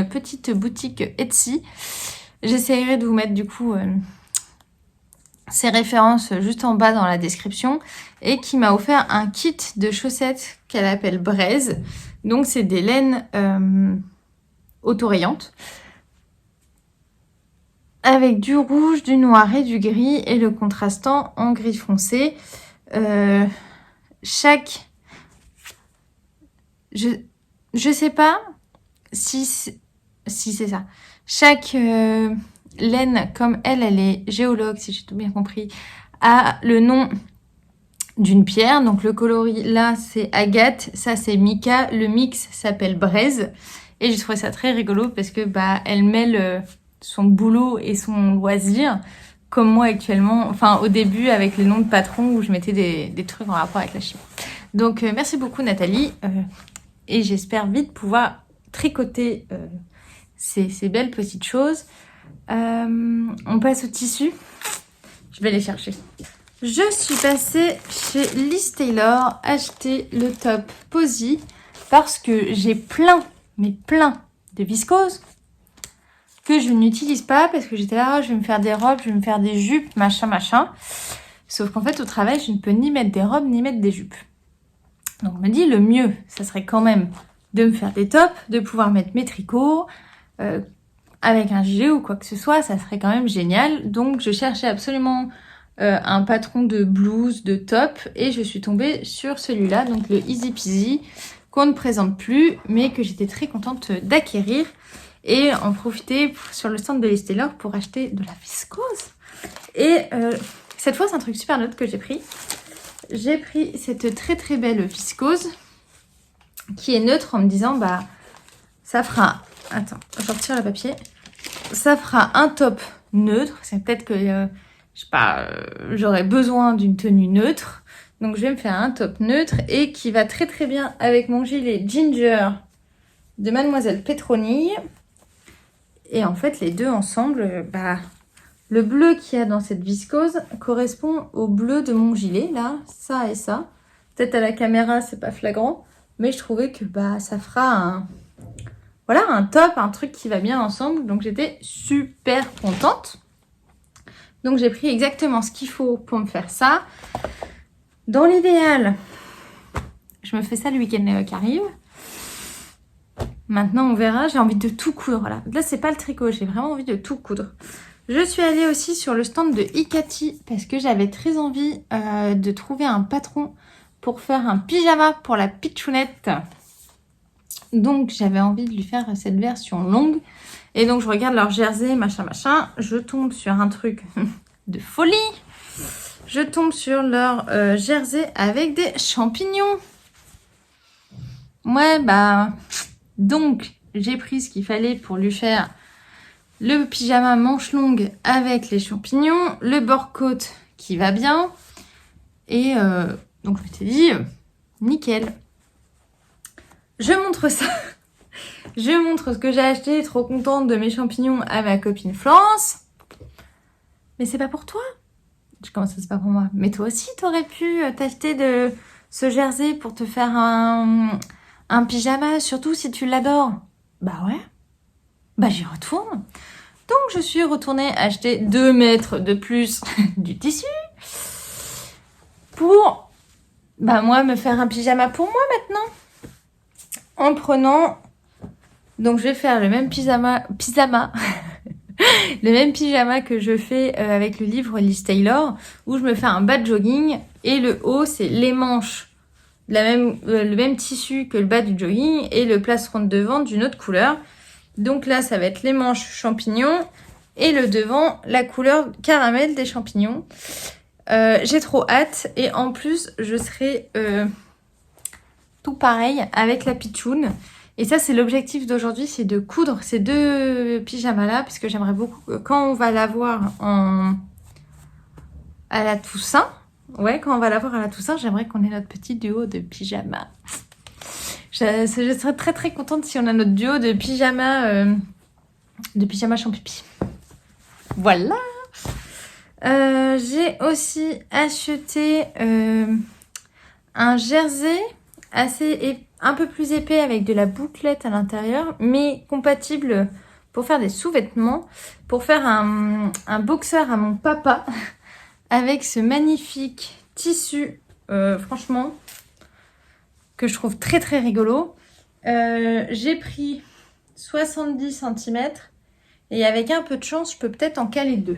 petite boutique Etsy. J'essaierai de vous mettre du coup ses références juste en bas dans la description. Et qui m'a offert un kit de chaussettes qu'elle appelle Braise. Donc c'est des laines autorayantes. Avec du rouge, du noir et du gris. Et le contrastant en gris foncé. Je sais pas si c'est ça. Chaque laine, comme elle est géologue, si j'ai tout bien compris, a le nom d'une pierre. Donc le coloris là c'est agate, ça c'est mica, le mix s'appelle braise. Et j'ai trouvé ça très rigolo parce que elle mêle son boulot et son loisir, comme moi actuellement, enfin au début avec les noms de patrons où je mettais des trucs en rapport avec la chimie. Donc merci beaucoup Nathalie, et j'espère vite pouvoir tricoter ces belles petites choses. On passe au tissu. Je vais les chercher. Je suis passée chez Liz Taylor acheter le top Posy parce que j'ai plein de viscose que je n'utilise pas parce que j'étais là, je vais me faire des robes, je vais me faire des jupes, machin. Sauf qu'en fait, au travail, je ne peux ni mettre des robes, ni mettre des jupes. Donc, on me dit, le mieux, ça serait quand même de me faire des tops, de pouvoir mettre mes tricots, avec un gilet ou quoi que ce soit, ça serait quand même génial. Donc, je cherchais absolument un patron de blouse, de top, et je suis tombée sur celui-là, donc le Easy Peasy, qu'on ne présente plus, mais que j'étais très contente d'acquérir. Et en profiter sur le stand de Liz Taylor pour acheter de la viscose. Et cette fois, c'est un truc super neutre que j'ai pris. J'ai pris cette très très belle viscose qui est neutre en me disant, ça fera... Attends, je retire le papier. Ça fera un top neutre. C'est peut-être que, je sais pas, j'aurais besoin d'une tenue neutre. Donc, je vais me faire un top neutre et qui va très très bien avec mon gilet Ginger de Mademoiselle Pétronille. Et en fait, les deux ensemble, le bleu qu'il y a dans cette viscose correspond au bleu de mon gilet, là, ça et ça. Peut-être à la caméra, c'est pas flagrant, mais je trouvais que ça fera un top, un truc qui va bien ensemble. Donc j'étais super contente. Donc j'ai pris exactement ce qu'il faut pour me faire ça. Dans l'idéal, je me fais ça le week-end qui arrive. Maintenant, on verra. J'ai envie de tout coudre. Là c'est pas le tricot. J'ai vraiment envie de tout coudre. Je suis allée aussi sur le stand de Ikati parce que j'avais très envie de trouver un patron pour faire un pyjama pour la pitchounette. Donc j'avais envie de lui faire cette version longue. Et donc je regarde leur jersey, machin. Je tombe sur un truc de folie. Je tombe sur leur jersey avec des champignons. Ouais, bah... Donc, j'ai pris ce qu'il fallait pour lui faire le pyjama manche longue avec les champignons, le bord-côte qui va bien. Et donc, je m'étais dit, nickel. Je montre ça. Je montre ce que j'ai acheté, trop contente de mes champignons à ma copine Florence. Mais c'est pas pour toi. Comment ça, c'est pas pour moi? Mais toi aussi, t'aurais pu t'acheter de ce jersey pour te faire un pyjama, surtout si tu l'adores. Bah ouais. Bah j'y retourne. Donc je suis retournée acheter 2 mètres de plus du tissu pour, bah moi, me faire un pyjama pour moi maintenant. En prenant, donc je vais faire le même pyjama, le même pyjama que je fais avec le livre Liz Taylor, où je me fais un bas de jogging et le haut c'est les manches, le même tissu que le bas du jogging et le plastron de devant d'une autre couleur. Donc là ça va être les manches champignons et le devant la couleur caramel des champignons. J'ai trop hâte et en plus je serai tout pareil avec la pitchoun. Et ça, c'est l'objectif d'aujourd'hui, c'est de coudre ces 2 pyjamas-là, parce que j'aimerais beaucoup, quand on va l'avoir à la Toussaint, j'aimerais qu'on ait notre petit duo de pyjamas. Je serais très très contente si on a notre duo de pyjamas champipi. Voilà. J'ai aussi acheté un jersey un peu plus épais avec de la bouclette à l'intérieur, mais compatible pour faire des sous-vêtements, pour faire un boxer à mon papa avec ce magnifique tissu, franchement, que je trouve très très rigolo. J'ai pris 70 cm et avec un peu de chance, je peux peut-être en caler 2.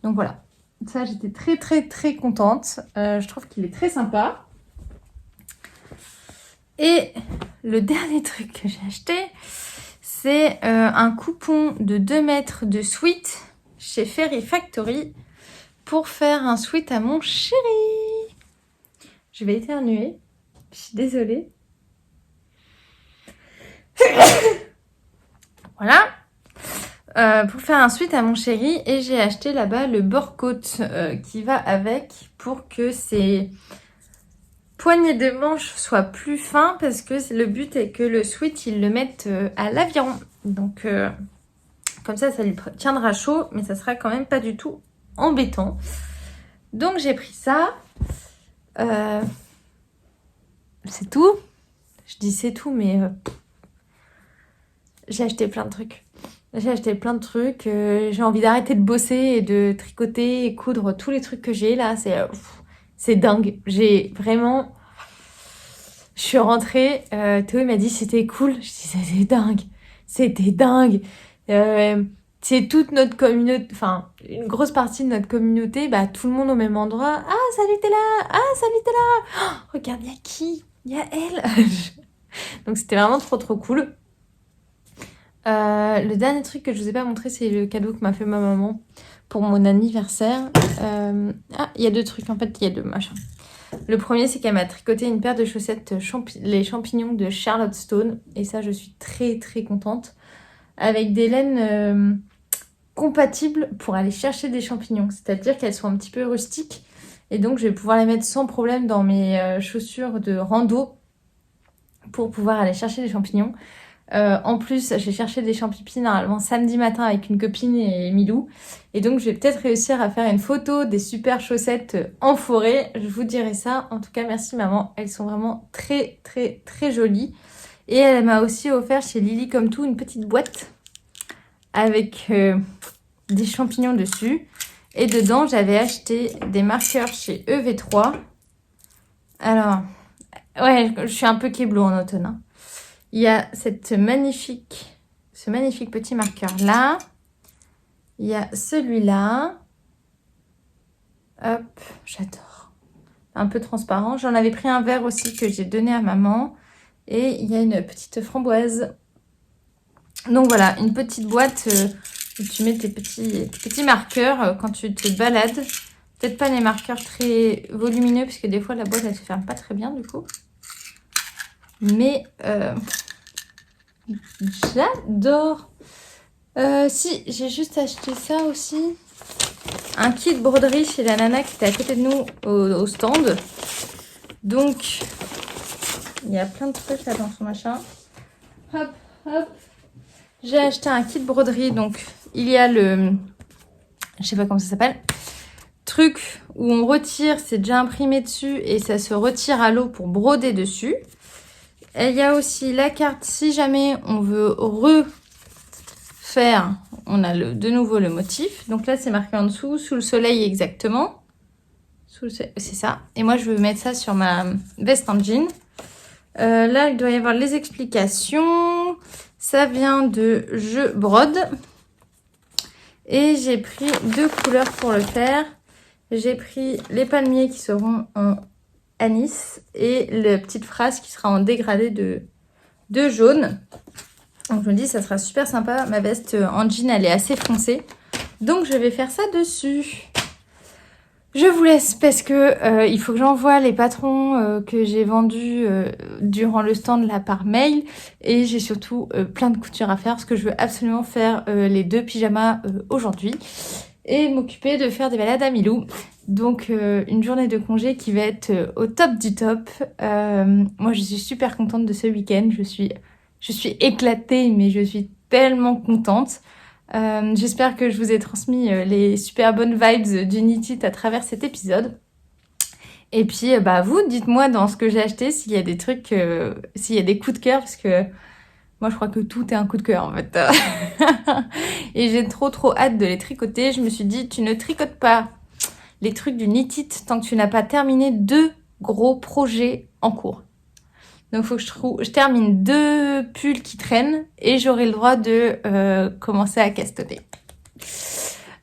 Donc voilà, ça j'étais très très très contente. Je trouve qu'il est très sympa. Et le dernier truc que j'ai acheté, c'est un coupon de 2 mètres de sweat chez Fairy Factory pour faire un sweat à mon chéri. Je vais éternuer, je suis désolée. Voilà, pour faire un sweat à mon chéri et j'ai acheté là-bas le bord-côte qui va avec pour que ces poignet de manche soit plus fin parce que le but est que le sweat il le mette à l'aviron, donc comme ça lui tiendra chaud mais ça sera quand même pas du tout embêtant. Donc j'ai pris ça, c'est tout. Je dis c'est tout mais j'ai acheté plein de trucs. J'ai envie d'arrêter de bosser et de tricoter et coudre tous les trucs que j'ai là. C'est dingue. J'ai vraiment... Je suis rentrée, Théo m'a dit c'était cool. Je dis c'était dingue. C'était dingue. C'est toute notre communauté, enfin une grosse partie de notre communauté, bah tout le monde au même endroit. Ah salut t'es là. Ah salut t'es là. Oh, regarde, il y a qui? Il y a elle. Donc c'était vraiment trop trop cool. Le dernier truc que je vous ai pas montré, c'est le cadeau que m'a fait ma maman pour mon anniversaire. Ah, il y a 2 trucs, en fait, il y a 2 machins. Le premier, c'est qu'elle m'a tricoté une paire de chaussettes les champignons de Charlotte Stone. Et ça, je suis très très contente. Avec des laines compatibles pour aller chercher des champignons. C'est-à-dire qu'elles sont un petit peu rustiques. Et donc, je vais pouvoir les mettre sans problème dans mes chaussures de rando pour pouvoir aller chercher des champignons. En plus, j'ai cherché des champipis normalement samedi matin avec une copine et Milou. Et donc, je vais peut-être réussir à faire une photo des super chaussettes en forêt. Je vous dirai ça. En tout cas, merci maman. Elles sont vraiment très, très, très jolies. Et elle m'a aussi offert chez Lily Comme Tout une petite boîte avec des champignons dessus. Et dedans, j'avais acheté des marqueurs chez EV3. Alors, ouais, je suis un peu kéblo en automne, hein. Il y a ce magnifique petit marqueur là. Il y a celui-là. Hop, j'adore. Un peu transparent. J'en avais pris un vert aussi que j'ai donné à maman. Et il y a une petite framboise. Donc voilà, une petite boîte où tu mets tes petits marqueurs quand tu te balades. Peut-être pas les marqueurs très volumineux, parce que des fois la boîte elle se ferme pas très bien du coup. Mais j'adore. Si, j'ai juste acheté ça aussi. Un kit broderie chez la nana qui était à côté de nous au stand. Donc, il y a plein de trucs là dans son machin. Hop, hop. J'ai acheté un kit broderie. Donc, il y a le... Je sais pas comment ça s'appelle. Truc où on retire, c'est déjà imprimé dessus et ça se retire à l'eau pour broder dessus. Et il y a aussi la carte si jamais on veut refaire, on a de nouveau le motif. Donc là, c'est marqué en dessous, sous le soleil exactement. C'est ça. Et moi, je veux mettre ça sur ma veste en jean. Là, il doit y avoir les explications. Ça vient de Je brode. Et j'ai pris 2 couleurs pour le faire. J'ai pris les palmiers qui seront en anis et la petite phrase qui sera en dégradé de jaune. Donc je me dis ça sera super sympa. Ma veste en jean elle est assez foncée. Donc je vais faire ça dessus. Je vous laisse parce que il faut que j'envoie les patrons que j'ai vendus durant le stand là par mail. Et j'ai surtout plein de couture à faire parce que je veux absolument faire les 2 pyjamas aujourd'hui. Et m'occuper de faire des balades à Milou. Donc une journée de congé qui va être au top du top. Moi je suis super contente de ce week-end. Je suis éclatée mais je suis tellement contente. J'espère que je vous ai transmis les super bonnes vibes du Knit It à travers cet épisode. Et puis vous dites-moi dans ce que j'ai acheté s'il y a des trucs, s'il y a des coups de cœur parce que moi, je crois que tout est un coup de cœur, en fait. Et j'ai trop hâte de les tricoter. Je me suis dit, tu ne tricotes pas les trucs du Knit It tant que tu n'as pas terminé 2 gros projets en cours. Donc, il faut que je termine 2 pulls qui traînent et j'aurai le droit de commencer à castonner.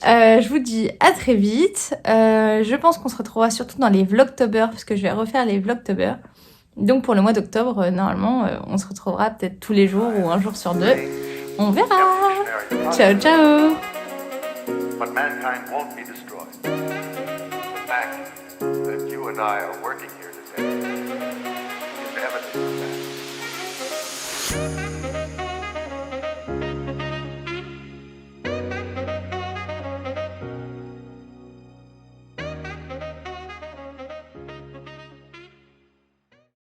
Je vous dis à très vite. Je pense qu'on se retrouvera surtout dans les Vlogtober parce que je vais refaire les Vlogtober. Donc pour le mois d'octobre, normalement, on se retrouvera peut-être tous les jours ou un jour sur 2. On verra. Ciao, ciao. But mankind won't be destroyed. The fact that you and I are working here today is evidence